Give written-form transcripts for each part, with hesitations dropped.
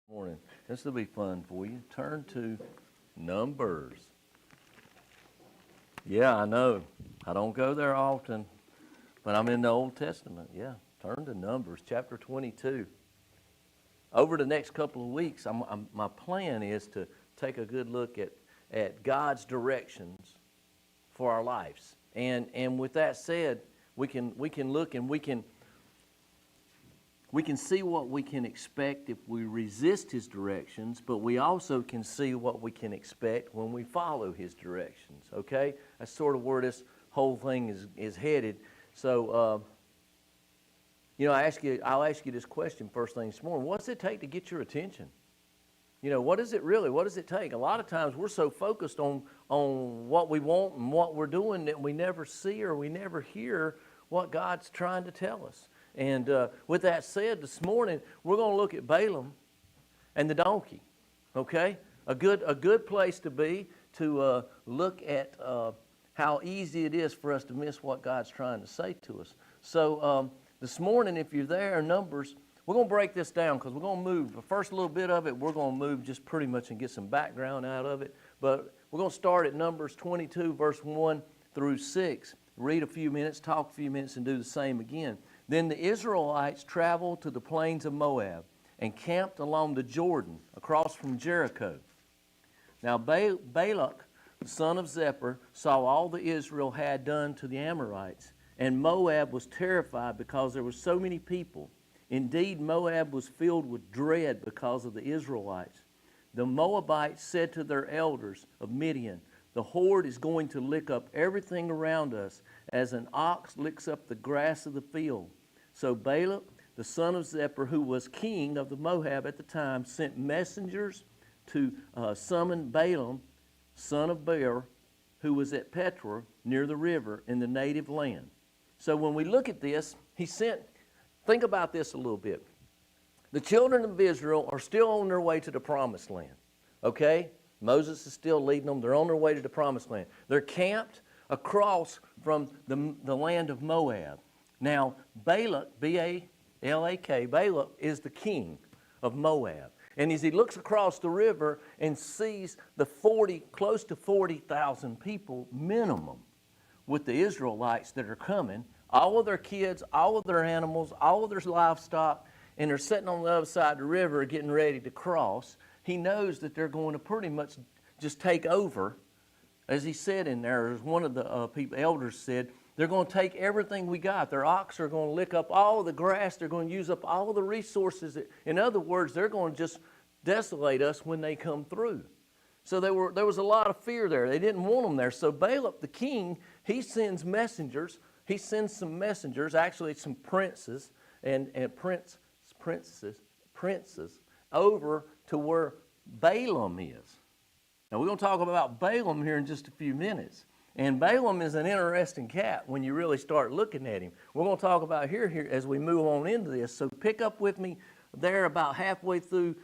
Morning. This will be fun for you. Turn to Numbers. Yeah, I know. I don't go there often, but I'm in the Old Testament. Yeah, turn to Numbers, chapter 22. Over the next couple of weeks, my plan is to take a good look at God's directions for our lives. And with that said, we can look and we can see what we can expect if we resist His directions, but we also can see what we can expect when we follow His directions, okay? That's sort of where this whole thing is headed. So, I'll ask you this question first thing this morning. What does it take to get your attention? What is it really? What does it take? A lot of times we're so focused on what we want and what we're doing that we never see or we never hear what God's trying to tell us. And with that said, this morning we're going to look at Balaam and the donkey. Okay, a good place to be to look at how easy it is for us to miss what God's trying to say to us. So this morning, if you're there, Numbers, we're going to break this down because we're going to move. The first little bit of it, we're going to move just pretty much and get some background out of it. But we're going to start at Numbers 22, verse 1 through 6. Read a few minutes, talk a few minutes, and do the same again. Then the Israelites traveled to the plains of Moab and camped along the Jordan across from Jericho. Now Balak, the son of Zippor, saw all that Israel had done to the Amorites, and Moab was terrified because there were so many people. Indeed, Moab was filled with dread because of the Israelites. The Moabites said to their elders of Midian, "The horde is going to lick up everything around us as an ox licks up the grass of the field." So Balak, the son of Zippor, who was king of the Moab at the time, sent messengers to summon Balaam, son of Beor, who was at Petra near the river in the native land. So when we look at this, think about this a little bit. The children of Israel are still on their way to the promised land, okay? Moses is still leading them. They're on their way to the promised land. They're camped across from the land of Moab. Now, Balak, B-A-L-A-K, Balak is the king of Moab. And as he looks across the river and sees the close to 40,000 people minimum with the Israelites that are coming, all of their kids, all of their animals, all of their livestock, and they're sitting on the other side of the river getting ready to cross, he knows that they're going to pretty much just take over. As he said in there, as one of the elders said, they're going to take everything we got. Their ox are going to lick up all of the grass. They're going to use up all of the resources. In other words, they're going to just desolate us when they come through. So there was a lot of fear there. They didn't want them there. So Balak, the king, he sends messengers. He sends some messengers, actually some princes and princes over to where Balaam is. Now we're going to talk about Balaam here in just a few minutes. And Balaam is an interesting cat when you really start looking at him. We're going to talk about here as we move on into this. So pick up with me there about halfway through.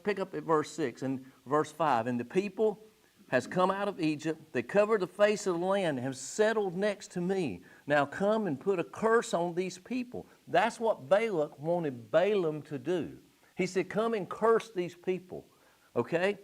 Pick up at verse 6 and verse 5. And the people has come out of Egypt. They covered the face of the land and have settled next to me. Now come and put a curse on these people. That's what Balak wanted Balaam to do. He said, come and curse these people. Okay?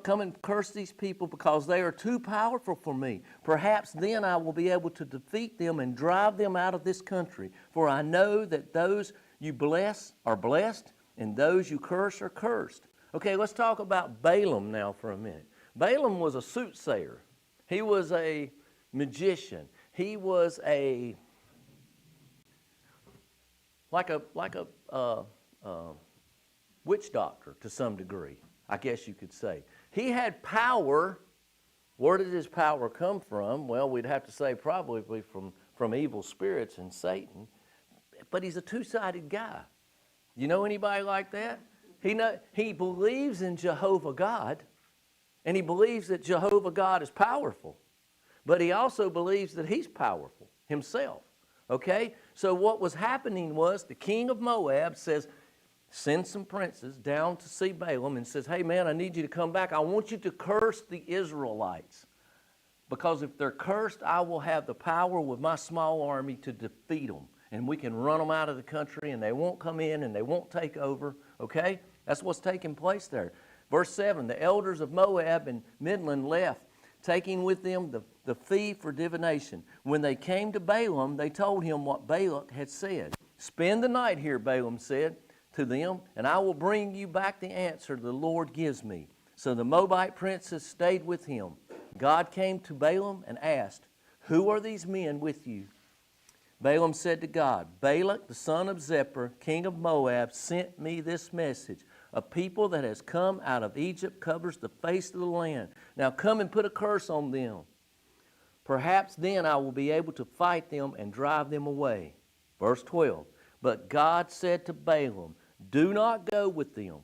Come and curse these people because they are too powerful for me. Perhaps then I will be able to defeat them and drive them out of this country. For I know that those you bless are blessed, and those you curse are cursed. Okay, let's talk about Balaam now for a minute. Balaam was a soothsayer. He was a magician. He was like a witch doctor to some degree, I guess you could say. He had power. Where did his power come from? Well, we'd have to say probably from evil spirits and Satan. But he's a two-sided guy. You know anybody like that? He believes in Jehovah God, and he believes that Jehovah God is powerful. But he also believes that he's powerful himself. Okay? So what was happening was the king of Moab says, send some princes down to see Balaam and says, hey man, I need you to come back. I want you to curse the Israelites. Because if they're cursed, I will have the power with my small army to defeat them. And we can run them out of the country and they won't come in and they won't take over. Okay? That's what's taking place there. Verse 7, the elders of Moab and Midland left, taking with them the fee for divination. When they came to Balaam, they told him what Balak had said. Spend the night here, Balaam said to them, and I will bring you back the answer the Lord gives me. So the Moabite princes stayed with him. God came to Balaam and asked, who are these men with you? Balaam said to God, Balak, the son of Zippor, king of Moab, sent me this message. A people that has come out of Egypt covers the face of the land. Now come and put a curse on them. Perhaps then I will be able to fight them and drive them away. Verse 12, but God said to Balaam, do not go with them.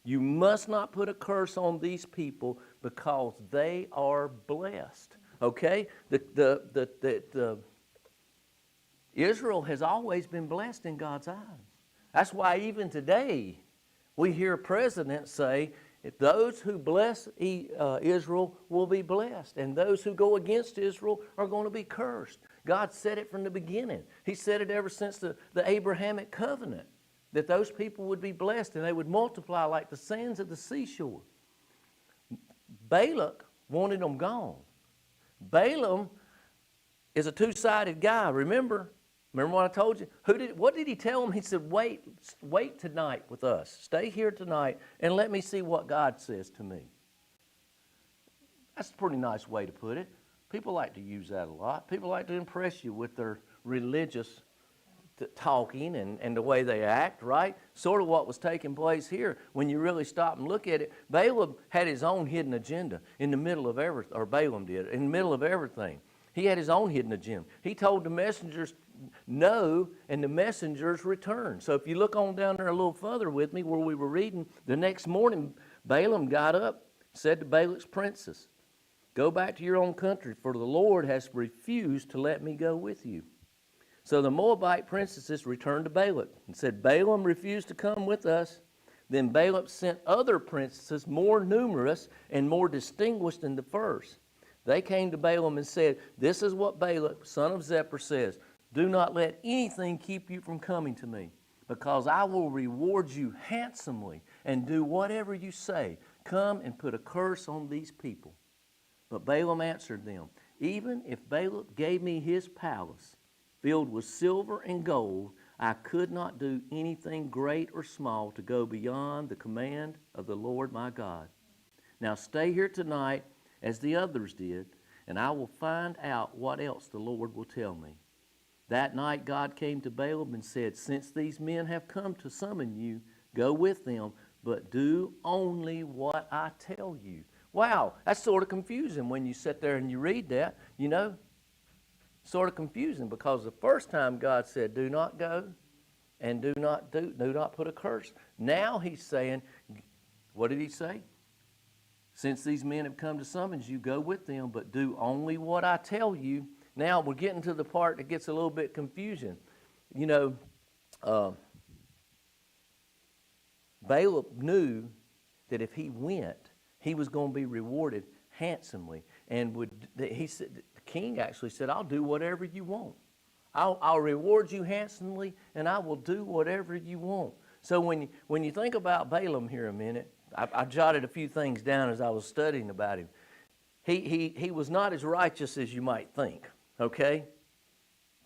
You must not put a curse on these people because they are blessed. Okay? Israel has always been blessed in God's eyes. That's why even today we hear presidents say, those who bless Israel will be blessed, and those who go against Israel are going to be cursed. God said it from the beginning. He said it ever since the Abrahamic covenant, that those people would be blessed and they would multiply like the sands of the seashore. Balak wanted them gone. Balaam is a two-sided guy. Remember what I told you? What did he tell him? He said, wait tonight with us. Stay here tonight and let me see what God says to me. That's a pretty nice way to put it. People like to use that a lot. People like to impress you with their religious talking and the way they act, right? Sort of what was taking place here. When you really stop and look at it, Balaam had his own hidden agenda in the middle of everything, or Balaam did, in the middle of everything. He had his own hidden agenda. He told the messengers no, and the messengers returned. So if you look on down there a little further with me where we were reading, the next morning Balaam got up, said to Balak's princes, go back to your own country, for the Lord has refused to let me go with you. So the Moabite princesses returned to Balak and said, Balaam refused to come with us. Then Balak sent other princesses more numerous and more distinguished than the first. They came to Balaam and said, this is what Balak, son of Zippor, says. Do not let anything keep you from coming to me, because I will reward you handsomely and do whatever you say. Come and put a curse on these people. But Balaam answered them, even if Balak gave me his palace filled with silver and gold, I could not do anything great or small to go beyond the command of the Lord my God. Now stay here tonight as the others did, and I will find out what else the Lord will tell me. That night God came to Balaam and said, since these men have come to summon you, go with them, but do only what I tell you. Wow, that's sort of confusing when you sit there and you read that, you know. Sort of confusing, because the first time God said, do not go and do not put a curse. Now he's saying, what did he say? Since these men have come to summons you, go with them, but do only what I tell you. Now we're getting to the part that gets a little bit confusing. You know, Balaam knew that if he went, he was going to be rewarded handsomely. And he said, the king actually said, I'll do whatever you want. I'll reward you handsomely, and I will do whatever you want. So when you think about Balaam here a minute, I jotted a few things down as I was studying about him. He was not as righteous as you might think, okay?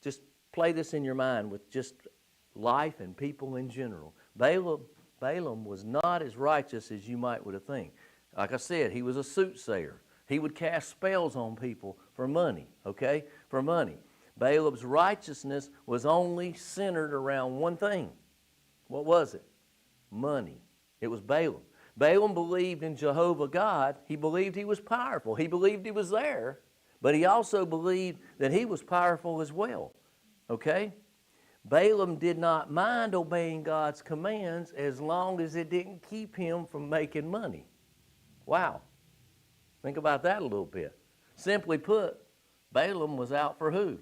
Just play this in your mind with just life and people in general. Balaam was not as righteous as you might would have think. Like I said, he was a soothsayer. He would cast spells on people for money, okay? For money. Balaam's righteousness was only centered around one thing. What was it? Money. It was Balaam. Balaam believed in Jehovah God. He believed he was powerful. He believed he was there, but he also believed that he was powerful as well, okay? Balaam did not mind obeying God's commands as long as it didn't keep him from making money. Wow. Think about that a little bit. Simply put, Balaam was out for who?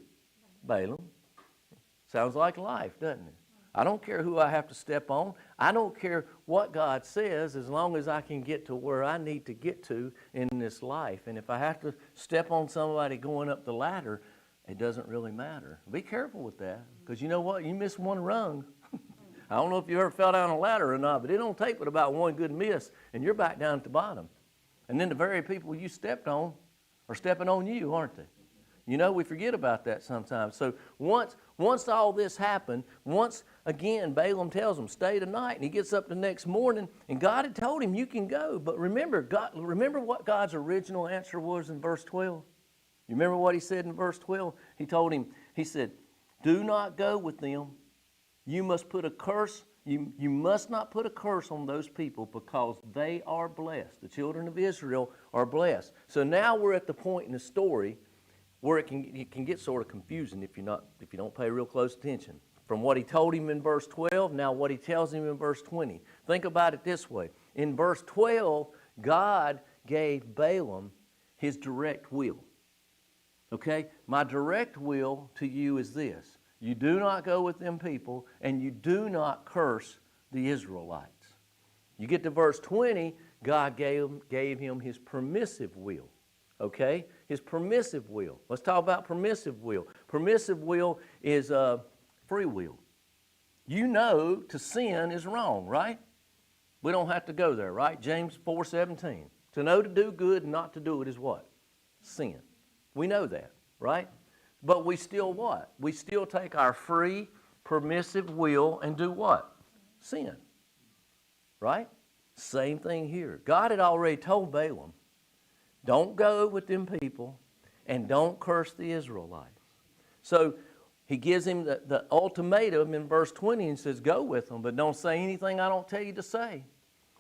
Balaam. Sounds like life, doesn't it? I don't care who I have to step on. I don't care what God says as long as I can get to where I need to get to in this life. And if I have to step on somebody going up the ladder, it doesn't really matter. Be careful with that, because you know what? You miss one rung. I don't know if you ever fell down a ladder or not, but it don't take but about one good miss, and you're back down at the bottom. And then the very people you stepped on are stepping on you, aren't they? You know, we forget about that sometimes. So once all this happened, once again Balaam tells him, stay the night, and he gets up the next morning, and God had told him, you can go. But remember what God's original answer was in verse 12? You remember what he said in verse 12? He told him, he said, do not go with them. You must put a curse. You must not put a curse on those people because they are blessed. The children of Israel are blessed. So now we're at the point in the story where it can get sort of confusing if you don't pay real close attention. From what he told him in verse 12, now what he tells him in verse 20. Think about it this way. In verse 12, God gave Balaam his direct will. Okay? My direct will to you is this. You do not go with them people, and you do not curse the Israelites. You get to verse 20, God gave him his permissive will. Okay? His permissive will. Let's talk about permissive will. Permissive will is free will. You know to sin is wrong, right? We don't have to go there, right? James 4:17. To know to do good and not to do it is what? Sin. We know that, right? But we still what? We still take our free, permissive will and do what? Sin. Right? Same thing here. God had already told Balaam, don't go with them people and don't curse the Israelites. So he gives him the ultimatum in verse 20 and says, go with them, but don't say anything I don't tell you to say.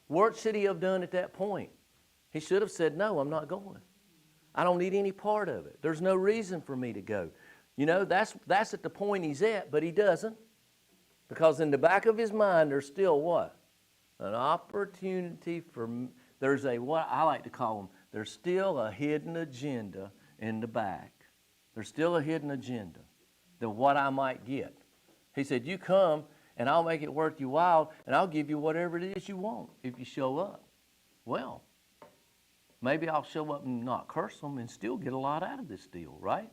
What should he have done at that point? He should have said, no, I'm not going. I don't need any part of it. There's no reason for me to go. You know, that's at the point he's at, but he doesn't. Because in the back of his mind, there's still what? An opportunity for, there's a, what I like to call them, there's still a hidden agenda in the back. There's still a hidden agenda to what I might get. He said, you come and I'll make it worth your while and I'll give you whatever it is you want if you show up. Well, maybe I'll show up and not curse them and still get a lot out of this deal, right?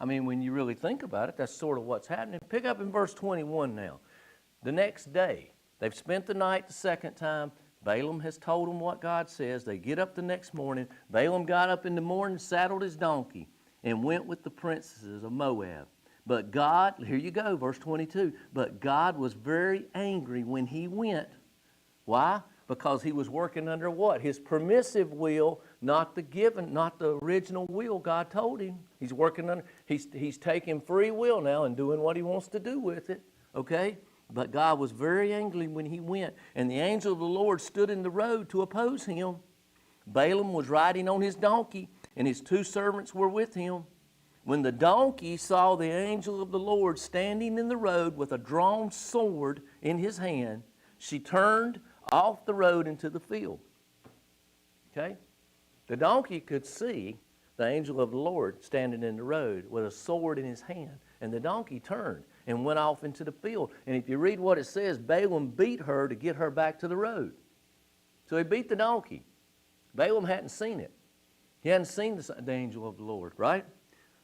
I mean, when you really think about it, that's sort of what's happening. Pick up in verse 21 now. The next day, they've spent the night the second time. Balaam has told them what God says. They get up the next morning. Balaam got up in the morning, saddled his donkey, and went with the princesses of Moab. But God, here you go, verse 22. But God was very angry when he went. Why? Because he was working under what? His permissive will, not the original will God told him. He's working under, he's taking free will now and doing what he wants to do with it. Okay? But God was very angry when he went, and the angel of the Lord stood in the road to oppose him. Balaam was riding on his donkey, and his two servants were with him. When the donkey saw the angel of the Lord standing in the road with a drawn sword in his hand, she turned off the road into the field. Okay? The donkey could see the angel of the Lord standing in the road with a sword in his hand. And the donkey turned and went off into the field. And if you read what it says, Balaam beat her to get her back to the road. So he beat the donkey. Balaam hadn't seen it. He hadn't seen the angel of the Lord, right?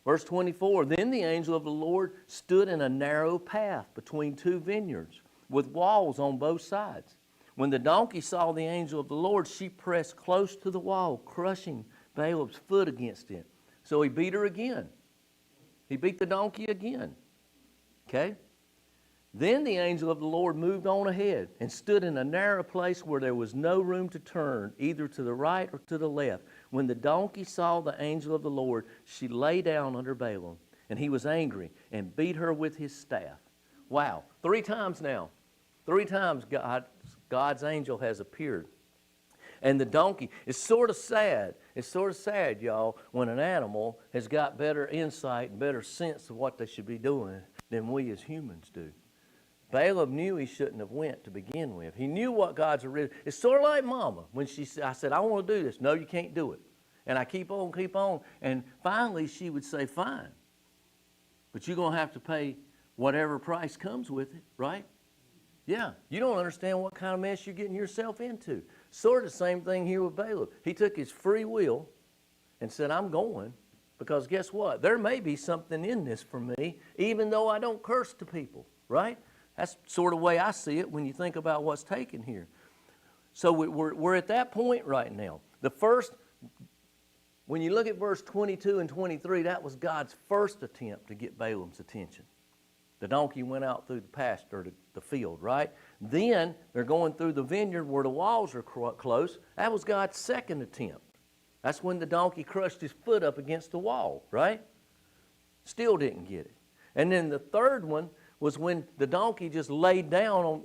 Verse 24, then the angel of the Lord stood in a narrow path between two vineyards with walls on both sides. When the donkey saw the angel of the Lord, she pressed close to the wall, crushing Balaam's foot against it. So he beat her again. He beat the donkey again. Okay? Then the angel of the Lord moved on ahead and stood in a narrow place where there was no room to turn, either to the right or to the left. When the donkey saw the angel of the Lord, she lay down under Balaam, and he was angry and beat her with his staff. Wow. 3 times now. 3 times God's angel has appeared. And the donkey, it's sort of sad. It's sort of sad, y'all, when an animal has got better insight and better sense of what they should be doing than we as humans do. Balaam knew he shouldn't have went to begin with. He knew what God's original. It's sort of like Mama when I said, I want to do this. No, you can't do it. And I keep on. And finally she would say, fine. But you're going to have to pay whatever price comes with it, right? Yeah, you don't understand what kind of mess you're getting yourself into. Sort of the same thing here with Balaam. He took his free will and said, I'm going, because guess what? There may be something in this for me, even though I don't curse to people, right? That's sort of the way I see it when you think about what's taken here. So we're at that point right now. When you look at verse 22 and 23, that was God's first attempt to get Balaam's attention. The donkey went out through the pasture, the field, right? Then they're going through the vineyard where the walls are close. That was God's second attempt. That's when the donkey crushed his foot up against the wall, right? Still didn't get it. And then the third one was when the donkey just laid down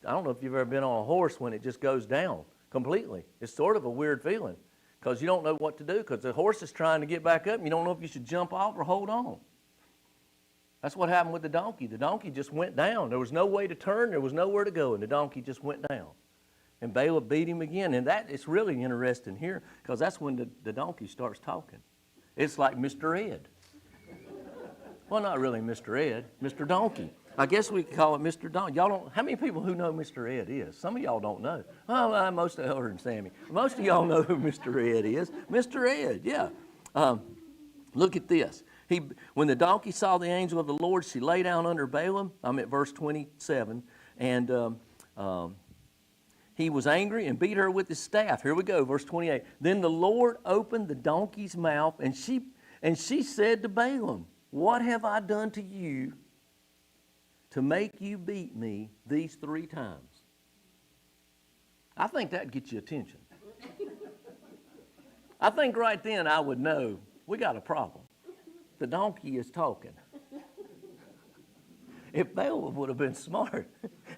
I don't know if you've ever been on a horse when it just goes down completely. It's sort of a weird feeling because you don't know what to do because the horse is trying to get back up and you don't know if you should jump off or hold on. That's what happened with the donkey. The donkey just went down. There was no way to turn. There was nowhere to go, and the donkey just went down. And Balaam beat him again. And it's really interesting here because that's when the donkey starts talking. It's like Mr. Ed. Well, not really Mr. Ed, Mr. Donkey. I guess we could call it Mr. Donkey. Y'all don't, how many people who know Mr. Ed is? Some of y'all don't know. Well, most of Elder and Sammy. Most of y'all know who Mr. Ed is. Mr. Ed, yeah. Look at this. When the donkey saw the angel of the Lord, she lay down under Balaam. I'm at verse 27. And he was angry and beat her with his staff. Here we go, verse 28. Then the Lord opened the donkey's mouth, and she said to Balaam, "What have I done to you to make you beat me these 3 times?" I think that gets your attention. I think right then I would know we got a problem. The donkey is talking. If Balaam would have been smart,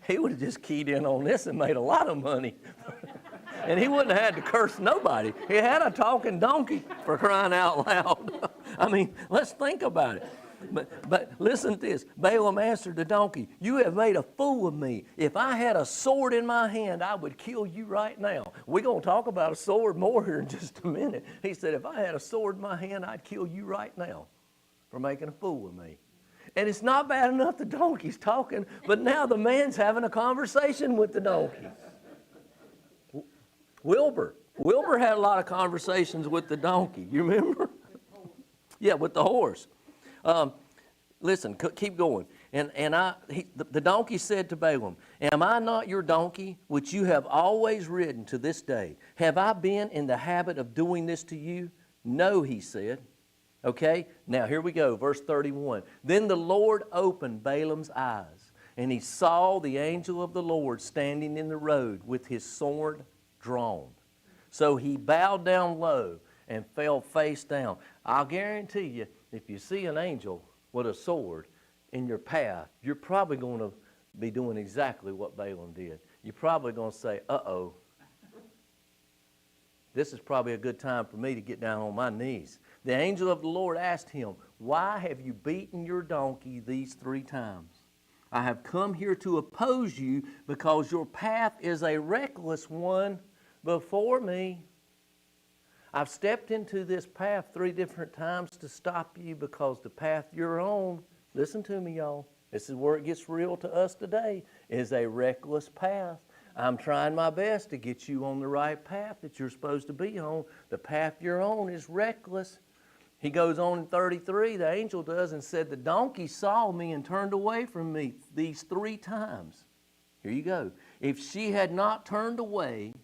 he would have just keyed in on this and made a lot of money. And he wouldn't have had to curse nobody. He had a talking donkey, for crying out loud. I mean, let's think about it. But listen to this. Balaam answered the donkey, "You have made a fool of me. If I had a sword in my hand, I would kill you right now." We're going to talk about a sword more here in just a minute. He said, "If I had a sword in my hand, I'd kill you right now for making a fool of me." And it's not bad enough the donkey's talking, but now the man's having a conversation with the donkey. Wilbur had a lot of conversations with the donkey. You remember? Yeah, with the horse. Listen, keep going. The donkey said to Balaam, "Am I not your donkey, which you have always ridden to this day? Have I been in the habit of doing this to you?" "No," he said. Okay, now here we go, verse 31. Then the Lord opened Balaam's eyes, and he saw the angel of the Lord standing in the road with his sword drawn. So he bowed down low and fell face down. I'll guarantee you, if you see an angel with a sword in your path, you're probably going to be doing exactly what Balaam did. You're probably going to say, "Uh-oh, this is probably a good time for me to get down on my knees." The angel of the Lord asked him, "Why have you beaten your donkey these 3 times? I have come here to oppose you because your path is a reckless one before me. I've stepped into this path 3 different times to stop you because the path you're on," listen to me, y'all, this is where it gets real to us today, "is a reckless path. I'm trying my best to get you on the right path that you're supposed to be on. The path you're on is reckless." He goes on in 33, the angel does, and said, "The donkey saw me and turned away from me these 3 times. Here you go. "If she had not turned away,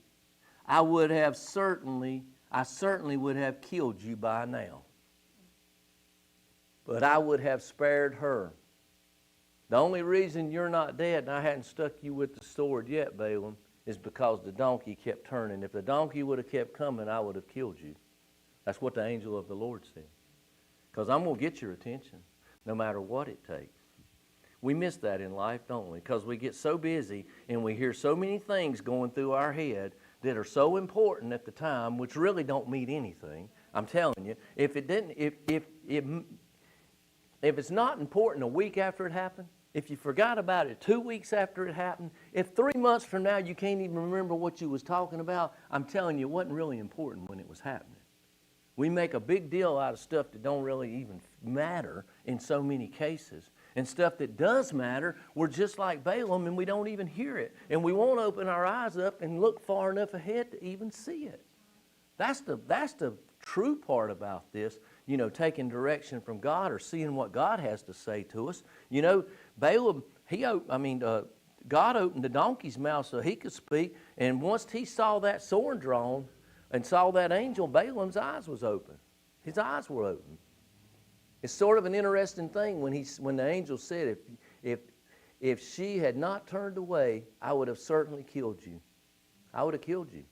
I certainly would have killed you by now. But I would have spared her. The only reason you're not dead and I hadn't stuck you with the sword yet, Balaam, is because the donkey kept turning. If the donkey would have kept coming, I would have killed you." That's what the angel of the Lord said. Because I'm going to get your attention no matter what it takes. We miss that in life, don't we? Because we get so busy and we hear so many things going through our head that are so important at the time, which really don't mean anything. I'm telling you, if it's not important a week after it happened, if you forgot about it 2 weeks after it happened, if 3 months from now you can't even remember what you was talking about, I'm telling you, it wasn't really important when it was happening. We make a big deal out of stuff that don't really even matter in so many cases. And stuff that does matter, we're just like Balaam and we don't even hear it. And we won't open our eyes up and look far enough ahead to even see it. That's the true part about this, taking direction from God or seeing what God has to say to us. Balaam God opened the donkey's mouth so he could speak. And once he saw that sword drawn and saw that angel, Balaam's eyes was open. His eyes were open. It's sort of an interesting thing when the angel said, if she had not turned away, I would have certainly killed you. I would have killed you.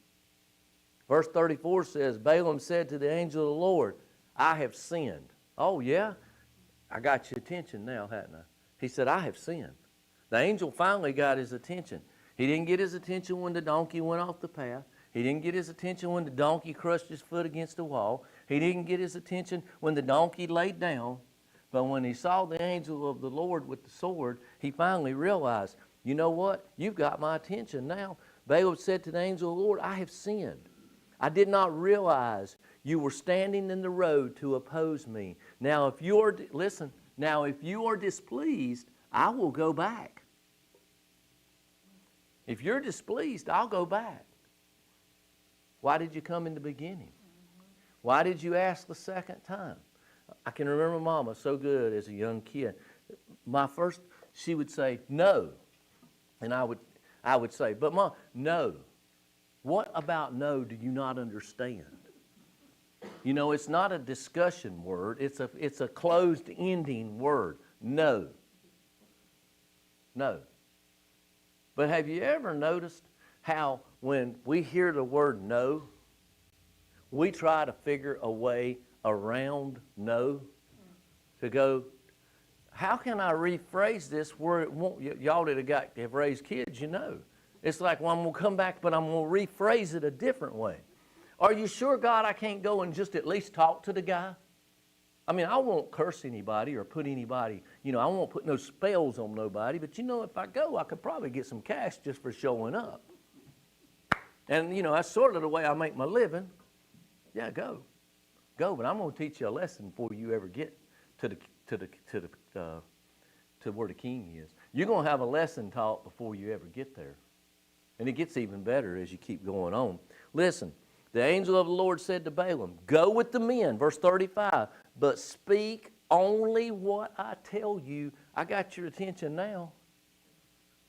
Verse 34 says, Balaam said to the angel of the Lord, I have sinned. Oh, yeah? I got your attention now, hadn't I? He said, I have sinned. The angel finally got his attention. He didn't get his attention when the donkey went off the path. He didn't get his attention when the donkey crushed his foot against the wall. He didn't get his attention when the donkey laid down. But when he saw the angel of the Lord with the sword, he finally realized, you know what? You've got my attention now. Balaam said to the angel of the Lord, I have sinned. I did not realize you were standing in the road to oppose me. Now, if you are displeased, I will go back. If you're displeased, I'll go back. Why did you come in the beginning? Why did you ask the second time? I can remember Mama so good as a young kid. She would say, no. And I would say, but Mom, no. What about no do you not understand? You know, it's not a discussion word. It's a closed ending word. No. No. But have you ever noticed how when we hear the word no, we try to figure a way around no to go, how can I rephrase this where it won't, y'all that have raised kids, you know. It's like, well, I'm going to come back, but I'm going to rephrase it a different way. Are you sure, God, I can't go and just at least talk to the guy? I mean, I won't curse anybody or put anybody, I won't put no spells on nobody, but if I go, I could probably get some cash just for showing up. And, that's sort of the way I make my living. Yeah, go. Go, but I'm going to teach you a lesson before you ever get to where the king is. You're going to have a lesson taught before you ever get there. And it gets even better as you keep going on. Listen, the angel of the Lord said to Balaam, go with the men, verse 35, but speak only what I tell you. I got your attention now.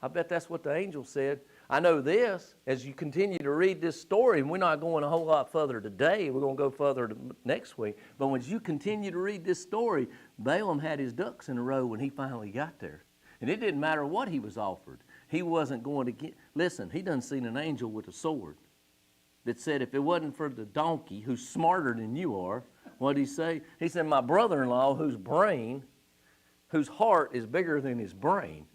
I bet that's what the angel said. I know this, as you continue to read this story, and we're not going a whole lot further today, we're going to go further next week, but when you continue to read this story, Balaam had his ducks in a row when he finally got there. And it didn't matter what he was offered. He wasn't going to get, listen, he done seen an angel with a sword that said if it wasn't for the donkey, who's smarter than you are, what did he say? He said, my brother-in-law, whose heart is bigger than his brain,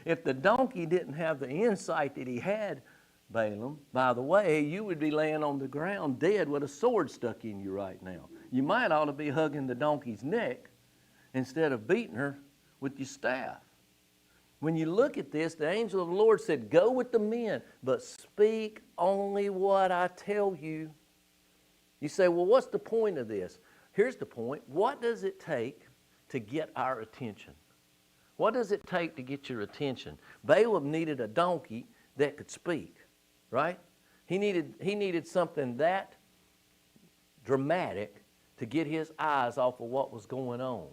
if the donkey didn't have the insight that he had, Balaam, by the way, you would be laying on the ground dead with a sword stuck in you right now. You might ought to be hugging the donkey's neck instead of beating her with your staff. When you look at this, the angel of the Lord said, go with the men, but speak only what I tell you. You say, well, what's the point of this? Here's the point. What does it take to get our attention? What does it take to get your attention? Balaam needed a donkey that could speak, right? He needed something that dramatic to get his eyes off of what was going on.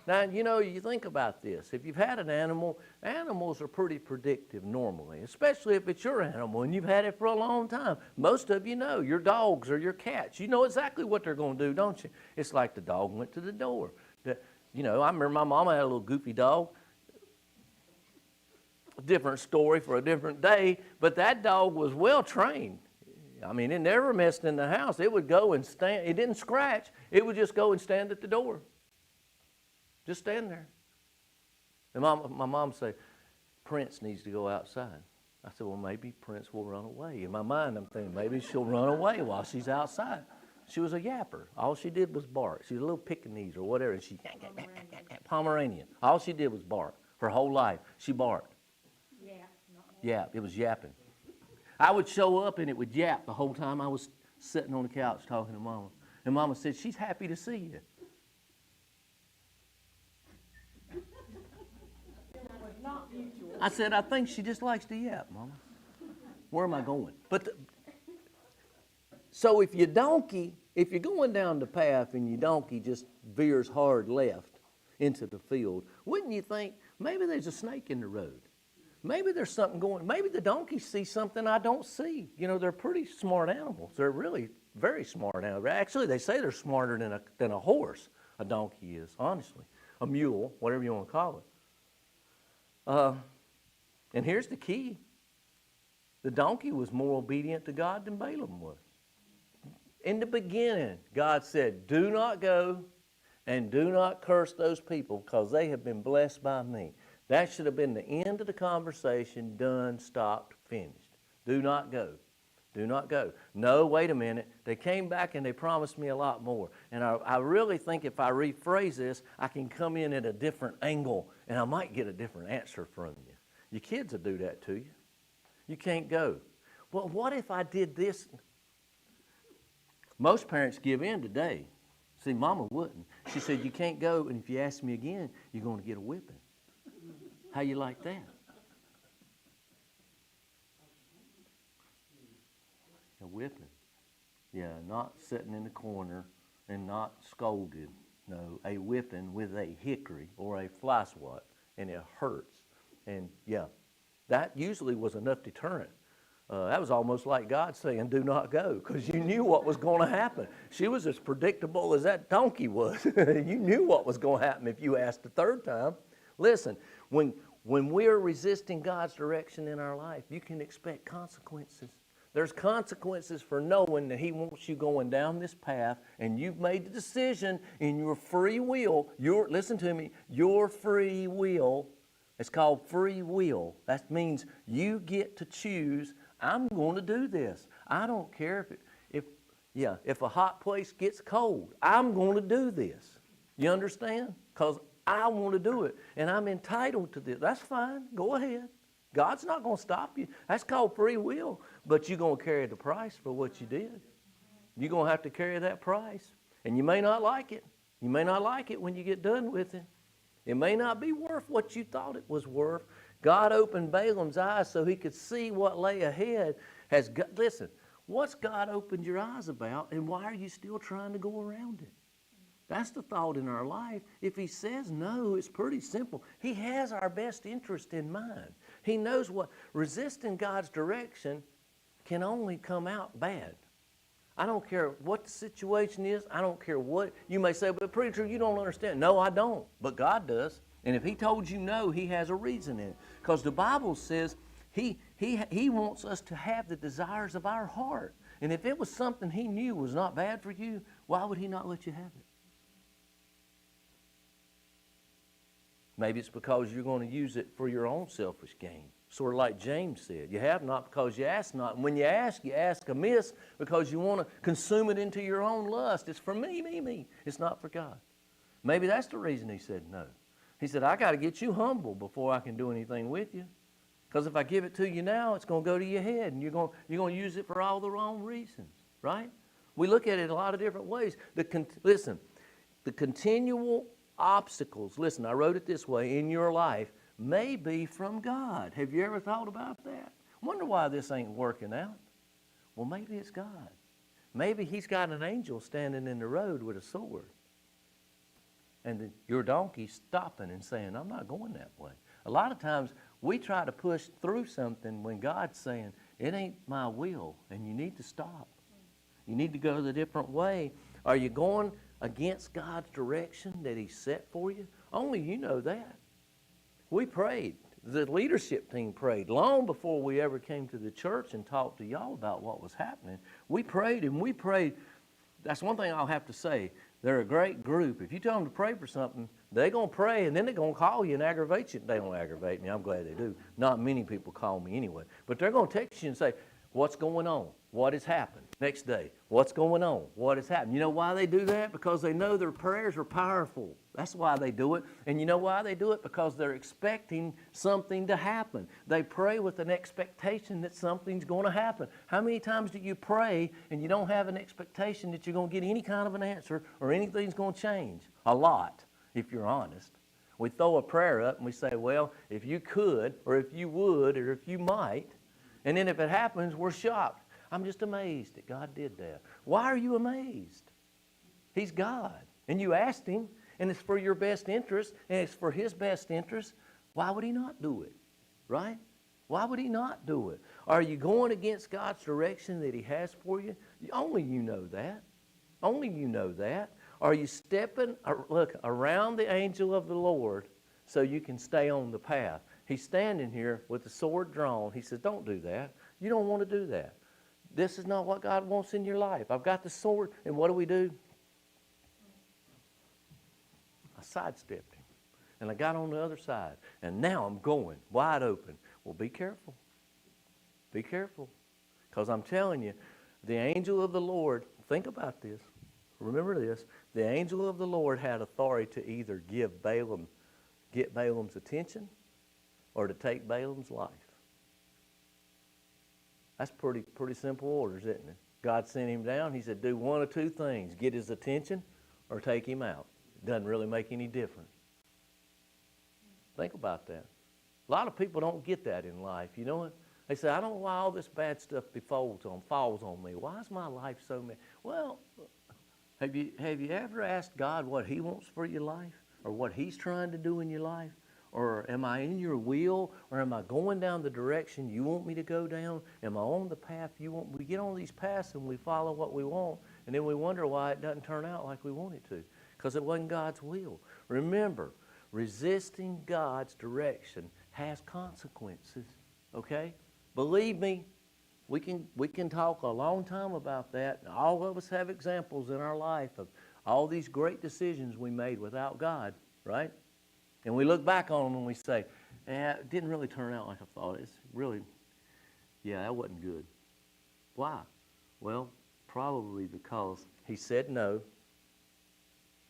Now, you think about this. If you've had an animal, animals are pretty predictive normally, especially if it's your animal and you've had it for a long time. Most of you know, your dogs or your cats, you know exactly what they're going to do, don't you? It's like the dog went to the door. I remember my mama had a little goofy dog. A different story for a different day, but that dog was well trained. I mean, it never messed in the house. It would go and stand. It didn't scratch. It would just go and stand at the door. Just stand there. And my mom said, Prince needs to go outside. I said, well, maybe Prince will run away. In my mind, I'm thinking, maybe she'll run away while she's outside. She was a yapper. All she did was bark. She was a little Pekingese or whatever, and she, Pomeranian. All she did was bark. Her whole life, she barked. Yeah, it was yapping. I would show up, and it would yap the whole time I was sitting on the couch talking to Mama. And Mama said, she's happy to see you. I said, I think she just likes to yap, Mama. Where am I going? So if you're going down the path and your donkey just veers hard left into the field, wouldn't you think Maybe there's a snake in the road. Maybe there's something going. Maybe the donkeys see something I don't see. You know, they're pretty smart animals. They're really very smart animals. Actually, they say they're smarter than a horse. A donkey is, honestly. A mule, whatever you want to call it. And here's the key. The donkey was more obedient to God than Balaam was. In the beginning, God said, do not go and do not curse those people because they have been blessed by me. That should have been the end of the conversation, done, stopped, finished. Do not go. Do not go. No, wait a minute. They came back and they promised me a lot more. And I really think if I rephrase this, I can come in at a different angle and I might get a different answer from you. Your kids will do that to you. You can't go. Well, what if I did this? Most parents give in today. See, Mama wouldn't. She said, you can't go, and if you ask me again, you're going to get a whipping. How you like that? A whipping. Yeah, not sitting in the corner and not scolded. No, a whipping with a hickory or a fly swat, and it hurts. And yeah, that usually was enough deterrent. That was almost like God saying, do not go, because you knew what was going to happen. She was as predictable as that donkey was. You knew what was going to happen if you asked the third time. Listen, when we're resisting God's direction in our life, you can expect consequences. There's consequences for knowing that He wants you going down this path, and you've made the decision in your free will. Listen to me, your free will. It's called free will. That means you get to choose, I'm going to do this. I don't care if a hot place gets cold. I'm going to do this. You understand? Because I want to do it, and I'm entitled to this. That's fine. Go ahead. God's not going to stop you. That's called free will, but you're going to carry the price for what you did. You're going to have to carry that price, and you may not like it. You may not like it when you get done with it. It may not be worth what you thought it was worth. God opened Balaam's eyes so he could see what lay ahead. Listen, what's God opened your eyes about, and why are you still trying to go around it? That's the thought in our life. If He says no, it's pretty simple. He has our best interest in mind. He knows what resisting God's direction can only come out bad. I don't care what the situation is. I don't care what. You may say, but preacher, you don't understand. No, I don't, but God does. And if He told you no, He has a reason in it. Because the Bible says He wants us to have the desires of our heart. And if it was something He knew was not bad for you, why would He not let you have it? Maybe it's because you're going to use it for your own selfish gain. Sort of like James said, you have not because you ask not. And when you ask amiss because you want to consume it into your own lust. It's for me. It's not for God. Maybe that's the reason He said no. He said, I got to get you humble before I can do anything with you. Because if I give it to you now, it's going to go to your head, and you're going to use it for all the wrong reasons, right? We look at it a lot of different ways. Listen, the continual obstacles, listen, I wrote it this way, in your life may be from God. Have you ever thought about that? Wonder why this ain't working out. Well, maybe it's God. Maybe He's got an angel standing in the road with a sword. And your donkey's stopping and saying, I'm not going that way. A lot of times we try to push through something when God's saying, it ain't my will, and you need to stop. You need to go the different way. Are you going against God's direction that He set for you? Only you know that. We prayed. The leadership team prayed long before we ever came to the church and talked to y'all about what was happening. We prayed and we prayed. That's one thing I'll have to say. They're a great group. If you tell them to pray for something, they're going to pray, and then they're going to call you and aggravate you. They don't aggravate me. I'm glad they do. Not many people call me anyway. But they're going to text you and say, what's going on? What has happened? Next day, what's going on? What has happened? You know why they do that? Because they know their prayers are powerful. That's why they do it. And you know why they do it? Because they're expecting something to happen. They pray with an expectation that something's going to happen. How many times do you pray and you don't have an expectation that you're going to get any kind of an answer or anything's going to change? A lot, if you're honest. We throw a prayer up and we say, well, if you could, or if you would, or if you might. And then if it happens, we're shocked. I'm just amazed that God did that. Why are you amazed? He's God. And you asked Him, and it's for your best interest, and it's for His best interest. Why would he not do it? Right? Why would he not do it? Are you going against God's direction that he has for you? Only you know that. Only you know that. Are you stepping, around the angel of the Lord so you can stay on the path? He's standing here with the sword drawn. He says, don't do that. You don't want to do that. This is not what God wants in your life. I've got the sword, and what do? I sidestepped him, and I got on the other side, and now I'm going wide open. Well, be careful. Be careful, because I'm telling you, the angel of the Lord, think about this. Remember this. The angel of the Lord had authority to either get Balaam's attention or to take Balaam's life. That's pretty simple orders, isn't it? God sent him down. He said, do one of two things. Get his attention or take him out. It doesn't really make any difference. Think about that. A lot of people don't get that in life. You know what? They say, I don't know why all this bad stuff falls on me. Why is my life so bad? Well, have you ever asked God what he wants for your life, or what he's trying to do in your life? Or am I in your will, or am I going down the direction you want me to go down? Am I on the path you want? We get on these paths and we follow what we want, and then we wonder why it doesn't turn out like we want it to, because it wasn't God's will. Remember, resisting God's direction has consequences, okay? Believe me, we can talk a long time about that. All of us have examples in our life of all these great decisions we made without God, right? And we look back on them and we say, it didn't really turn out like I thought. It's really, that wasn't good. Why? Well, probably because he said no,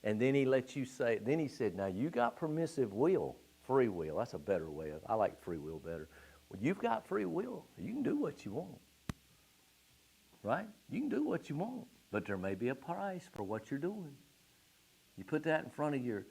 and then he let you say, then he said, now you got permissive will, free will. That's a better way I like free will better. Well, you've got free will. You can do what you want, right? You can do what you want, but there may be a price for what you're doing. You put that in front of your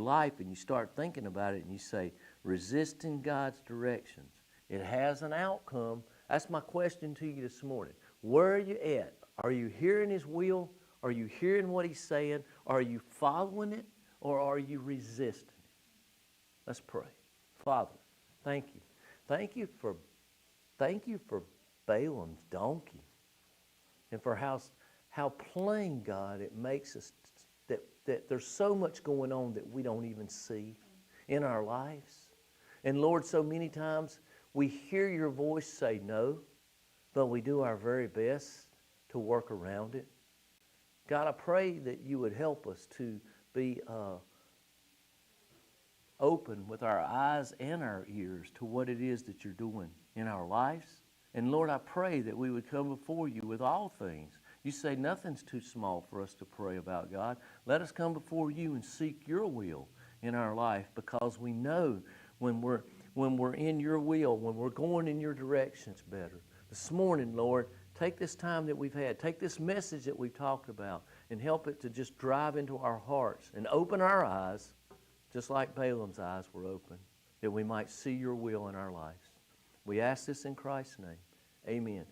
life, and you start thinking about it, and you say, resisting God's directions. It has an outcome. That's my question to you this morning. Where are you at? Are you hearing his will? Are you hearing what he's saying? Are you following it, or are you resisting it? Let's pray. Father, thank you. Thank you for Balaam's donkey, and for how plain, God, it makes us that there's so much going on that we don't even see in our lives. And Lord, so many times we hear your voice say no, but we do our very best to work around it. God, I pray that you would help us to be open with our eyes and our ears to what it is that you're doing in our lives. And Lord, I pray that we would come before you with all things. You say nothing's too small for us to pray about, God. Let us come before you and seek your will in our life, because we know when we're in your will, when we're going in your direction, it's better. This morning, Lord, take this time that we've had, take this message that we've talked about, and help it to just drive into our hearts and open our eyes, just like Balaam's eyes were open, that we might see your will in our lives. We ask this in Christ's name. Amen.